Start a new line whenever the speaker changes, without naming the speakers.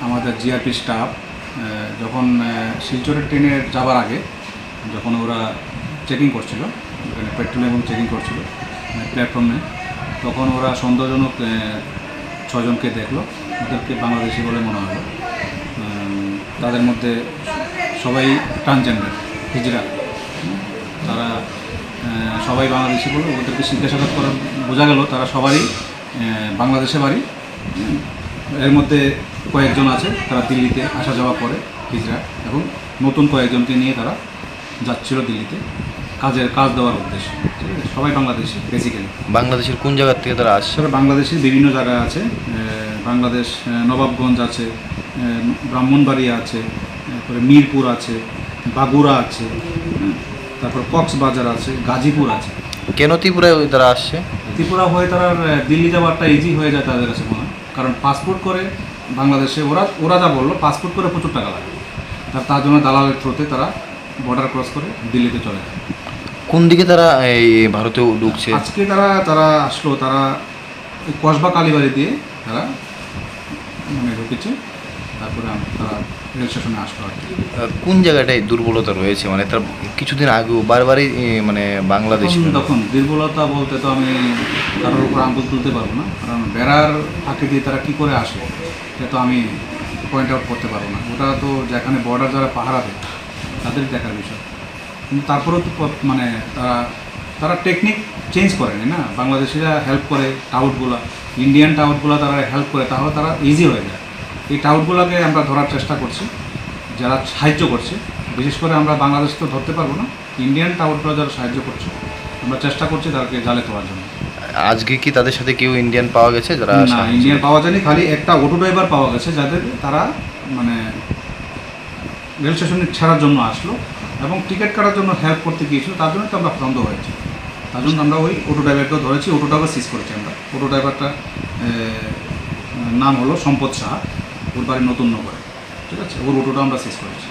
আমাদের GRP staff যখন শিলচরের ট্রেনে যাওয়ার আগে যখন ওরা চেকিং করছিল, ওখানে পেট্রোল এবং চেকিং করছিল প্ল্যাটফর্মে, তখন ওরা সন্দেহজনক 6 জনকে দেখলো। ওদেরকে বাংলাদেশি বলে মনে হলো। তাদের মধ্যে সবাই ট্রান্সজেন্ডার, হিজড়া। তারা সবাই বাংলাদেশি বলে ওদেরকে জিজ্ঞাসাবাদ করা বোঝা গেল তারা সবারই বাংলাদেশে বাড়ি। এর মধ্যে কয়েকজন আছে তারা দিল্লিতে আসা যাওয়া করে, হিজড়া, এবং নতুন কয়েকজনকে নিয়ে তারা যাচ্ছিল দিল্লিতে কাজ দেওয়ার উদ্দেশ্যে। ঠিক আছে, সবাই বাংলাদেশি বেসিক্যালি।
বাংলাদেশের কোন জায়গার থেকে তারা আসছে?
বাংলাদেশের বিভিন্ন জায়গায় আছে। বাংলাদেশ নবাবগঞ্জ আছে, ব্রাহ্মণবাড়িয়া আছে, তারপরে মিরপুর আছে, বাগুড়া আছে, তারপর কক্সবাজার আছে, গাজীপুর আছে।
কেন ত্রিপুরায় তারা আসছে?
ত্রিপুরা হয়ে তারা দিল্লি যাওয়ারটা ইজি হয়ে যায় তাদের কাছে মনে হয়, কারণ পাসপোর্ট করে বাংলাদেশে ওরা যা বললো পাসপোর্ট করে প্রচুর টাকা লাগে। তার জন্য দালালের থ্রুতে তারা বর্ডার ক্রস করে দিল্লিতে চলে যায়।
কোন দিকে তারা এই ভারতেও ঢুকছে?
আজকে তারা আসলো, তারা কসবা কালীবাড়ি দিয়ে তারা ঢুকেছে। তারপরে তারা রেল স্টেশনে আসলো। আর
কোন জায়গাটায় দুর্বলতা রয়েছে? মানে তার কিছুদিন আগেও বারবারই মানে বাংলাদেশ।
তখন দুর্বলতা বলতে তো আমি কারোর উপর আঙুল তুলতে পারবো না, কারণ বেড়ার ফাঁকে দিয়ে তারা কী করে আসে এটা তো আমি পয়েন্ট আউট করতে পারবো না। ওটা তো যেখানে বর্ডার যারা পাহারা দেয় তাদের দেখার বিষয়। কিন্তু তারপরেও তো মানে তারা টেকনিক চেঞ্জ করেনি না। বাংলাদেশিরা হেল্প করে টাউটগুলো, ইন্ডিয়ান টাউটগুলো তারা হেল্প করে, তাহলে তারা ইজি হয়ে যায়। এই টাউটগুলোকে আমরা ধরার চেষ্টা করছি, যারা সাহায্য করছে। বিশেষ করে আমরা বাংলাদেশ তো ধরতে পারবো না, ইন্ডিয়ান টাউটগুলো যারা সাহায্য করছে আমরা চেষ্টা করছি তাদেরকে জালে তোলার জন্য।
আজকে কি তাদের সাথে কেউ ইন্ডিয়ান পাওয়া গেছে? যারা
না, ইন্ডিয়ান পাওয়া যায়নি, খালি একটা অটো ড্রাইভার পাওয়া গেছে যাদের তারা মানে রেল স্টেশনে ছাড়ার জন্য আসলো এবং টিকিট কাটার জন্য হেল্প করতে গিয়েছিল। তার জন্য তো আমরা সন্দেহ হয়েছি, তার জন্য আমরা ওই অটো ড্রাইভারকেও ধরেছি, অটোটাকে সিজ করেছি আমরা। অটো ড্রাইভারটা নাম হলো সম্পদ সাহা, ওর বাড়ি নতুন নগরে। ঠিক আছে, ওর অটোটা আমরা সিজ করেছি।